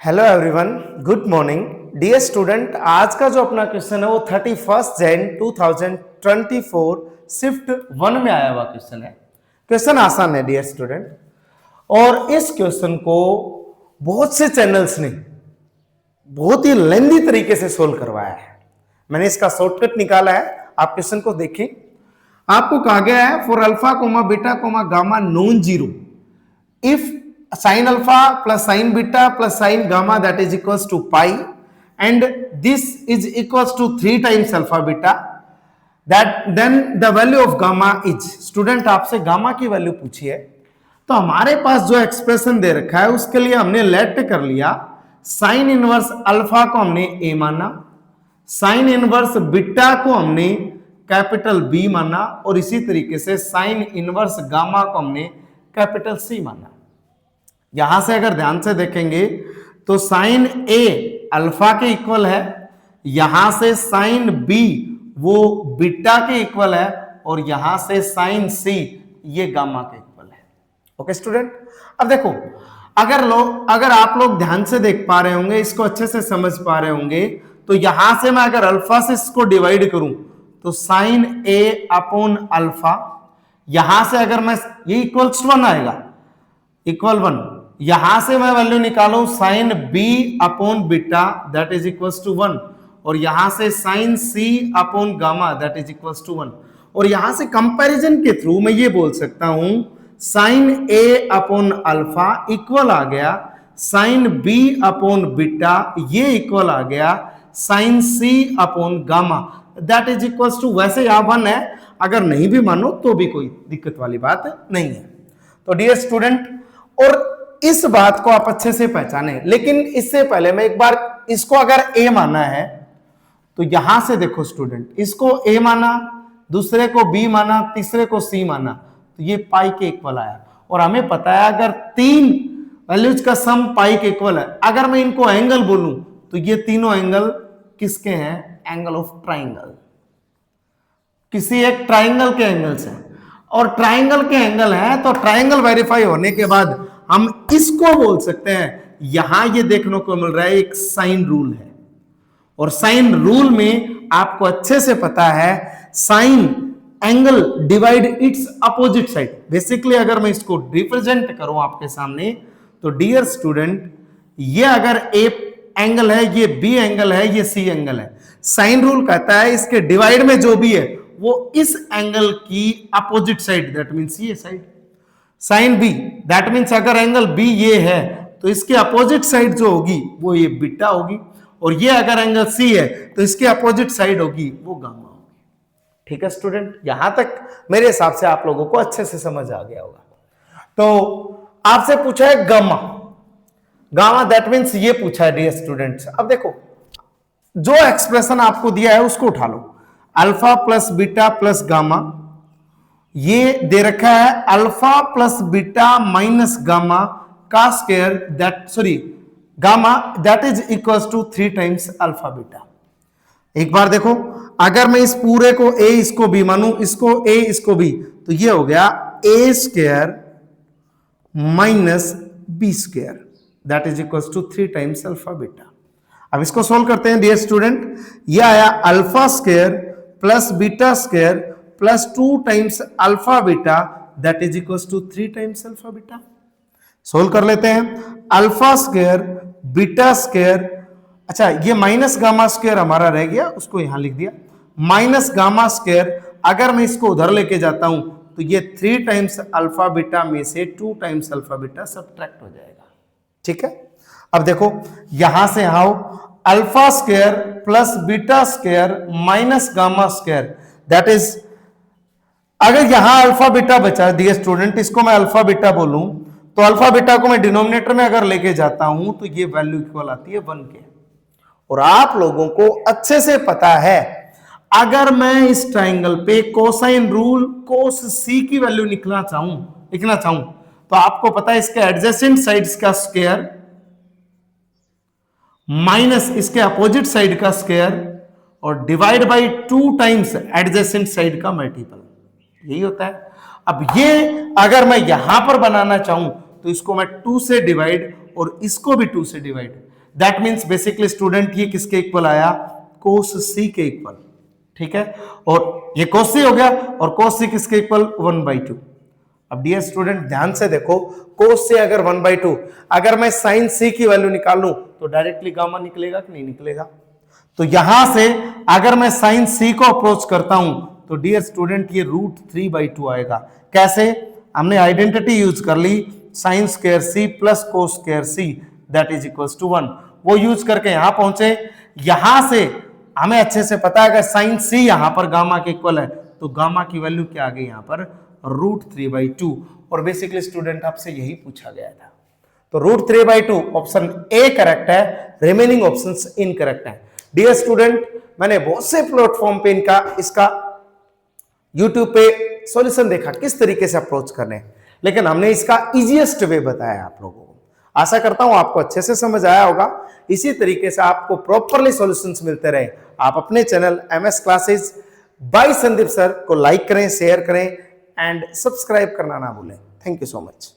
Hello everyone, good morning dear student. आज का जो अपना क्वेश्चन है वो 31 जैन 2024 शिफ्ट 1 में आया हुआ क्वेश्चन है। क्वेश्चन आसान है डियर स्टूडेंट, और इस क्वेश्चन को बहुत से चैनल्स ने बहुत ही लेंदी तरीके से सोल्व करवाया है। मैंने इसका शॉर्टकट निकाला है, आप क्वेश्चन को देखिए। आपको कहा गया है for alpha comma beta comma gamma non zero if sin alpha plus sin beta plus sin gamma that is equals to pi and this is equals to 3 times alpha beta, that then the value of gamma is। Student आपसे gamma की value पूछी है, तो हमारे पास जो expression दे रखा है उसके लिए हमने लेट कर लिया। साइन इनवर्स अल्फा को हमने ए माना, साइन इनवर्स बीटा को हमने कैपिटल बी माना, और इसी तरीके से साइन इनवर्स गामा को हमने कैपिटल सी माना। यहां से अगर ध्यान से देखेंगे तो साइन ए अल्फा के इक्वल है, यहां से साइन बी वो बीटा के इक्वल है, और यहां से साइन सी ये गामा के इक्वल है। ओके स्टूडेंट, अब देखो, अगर आप लोग ध्यान से देख पा रहे होंगे, इसको अच्छे से समझ पा रहे होंगे, तो यहां से मैं अगर अल्फा से इसको डिवाइड करूं तो साइन ए अपॉन अल्फा, यहां से अगर मैं ये इक्वल्स 1 आएगा, इक्वल 1, यहां से मैं वैल्यू निकालूं sine B upon beta that is equals to 1, और यहां से sine C upon gamma that is equals to 1, और यहां से कंपैरिजन के थ्रू मैं ये बोल सकता हूं sine A upon alpha equal आ गया साइन बी अपॉन बीटा, ये इक्वल आ गया sine C upon gamma that is equals to, वैसे यहां 1 है, अगर नहीं भी मानो तो भी कोई दिक्कत वाली बात नहीं है। तो डियर स्टूडेंट, और इस बात को आप अच्छे से पहचाने, लेकिन इससे पहले मैं एक बार इसको अगर ए माना है तो यहां से देखो स्टूडेंट, इसको ए माना, दूसरे को बी माना, तीसरे को सी माना, तो ये पाई के इक्वल आया। और हमें पता है अगर 3 वैल्यूज का सम पाई के इक्वल है, अगर मैं इनको एंगल बोलूं तो ये तीनों एंगल किसके हैं? एंगल ऑफ ट्राइंगल, किसी एक ट्राइंगल के एंगल्स हैं, और ट्राइंगल के एंगल हैं तो ट्राइंगल वेरीफाई होने के बाद हम इसको बोल सकते हैं। यहां ये देखने को मिल रहा है एक साइन रूल है, और साइन रूल में आपको अच्छे से पता है sign angle divide it's opposite side. Basically अगर मैं इसको रिप्रेजेंट करूं आपके सामने तो डियर स्टूडेंट, ये अगर ए एंगल है, ये बी एंगल है, ये सी एंगल है, साइन रूल कहता है इसके डिवाइड में जो भी है वो इस एंगल की अपोजिट साइड, दैट मींस ये side sine B, that means अगर एंगल बी ये है तो इसके अपोजिट साइड जो होगी वो ये बीटा होगी, और ये अगर एंगल सी है तो इसके अपोजिट साइड होगी वो गामा होगी। ठीक है स्टूडेंट, यहां तक मेरे हिसाब से आप लोगों को अच्छे से समझ आ गया होगा। तो आपसे पूछा है गामा, गामा दैट मींस ये पूछा है डियर स्टूडेंट्स। अब देखो, जो एक्सप्रेशन आपको दिया है उसको उठा लो, alpha plus beta plus gamma, ये दे रखा है alpha plus beta minus gamma का square gamma that is equals to 3 times alpha beta. एक बार देखो, अगर मैं इस पूरे को ए इसको बी मानूं, इसको ए इसको बी, तो ये हो गया A square minus B square that is equals to 3 times alpha beta. अब इसको सोल्व करते हैं डियर स्टूडेंट, ये आया alpha square plus beta square plus 2 times alpha beta that is equals to 3 times alpha beta. Solve कर लेते हैं, alpha square beta square, अच्छा ये माइनस गामा स्क्वायर हमारा रह गया, उसको यहां लिख दिया, माइनस गामा स्क्वायर, अगर मैं इसको उधर लेके जाता हूं तो ये 3 टाइम्स अल्फा बीटा में से 2 टाइम्स अल्फा बीटा सब्ट्रैक्ट हो जाएगा। ठीक है, अब देखो यहां से आओ, alpha square plus beta square minus gamma square that is, अगर यहां अल्फा बीटा बचा डियर स्टूडेंट, इसको मैं अल्फा बीटा बोलूं तो अल्फा बीटा को मैं डिनोमिनेटर में अगर लेके जाता हूं तो ये वैल्यू इक्वल आती है 1 के। और आप लोगों को अच्छे से पता है अगर मैं इस ट्राइंगल पे कोसाइन रूल कोस सी की वैल्यू लिखना चाहूं तो आपको पता है इसके एडजेसेंट साइड्स का स्क्वायर माइनस इसके अपोजिट साइड का स्क्वायर और divide by 2 times adjacent side का मल्टीपल, यही होता है। अब ये अगर मैं यहां पर बनाना चाहूं तो इसको मैं 2 से डिवाइड और इसको भी 2 से divide, that means basically student ये किसके इक्वल आया, कोस सी के इक्वल, ठीक है। और ये कोस सी हो गया और कोस सी किसके इक्वल 1/2। अब डियर स्टूडेंट ध्यान से देखो, कोस से अगर 1/2, अगर मैं साइन सी की वैल्यू निकाल लूं तो डायरेक्टली गामा निकलेगा कि नहीं निकलेगा। तो यहां से अगर मैं साइन सी को अप्रोच करता हूं तो डियर स्टूडेंट ये √3/2 आएगा। कैसे, हमने आइडेंटिटी यूज कर ली, sine square C plus cos square C that is equals to 1, वो यूज करके यहां पहुंचे। यहां से हमें अच्छे से पता है अगर साइन सी यहां पर गामा के इक्वल है तो गामा की वैल्यू क्या आ गई यहां पर, √3/2। और बेसिकली स्टूडेंट आपसे यही पूछा गया था, तो √3/2 ऑप्शन ए करेक्ट है, रिमेनिंग ऑप्शंस इनकरेक्ट है। डियर स्टूडेंट मैंने बहुत से प्लेटफॉर्म पे इसका यूट्यूब पे सॉल्यूशन देखा किस तरीके से अप्रोच करने, लेकिन हमने इसका इजीएस्ट वे बताया आप लोगों को। आशा करता हूं आपको अच्छे से समझ आया होगा। इसी तरीके से आपको प्रॉपरली सॉल्यूशंस मिलते रहे, आप अपने channel MS classes bye Sandeep sir को लाइक करें, शेयर करें एंड सब्सक्राइब करना ना भूलें। Thank you so much.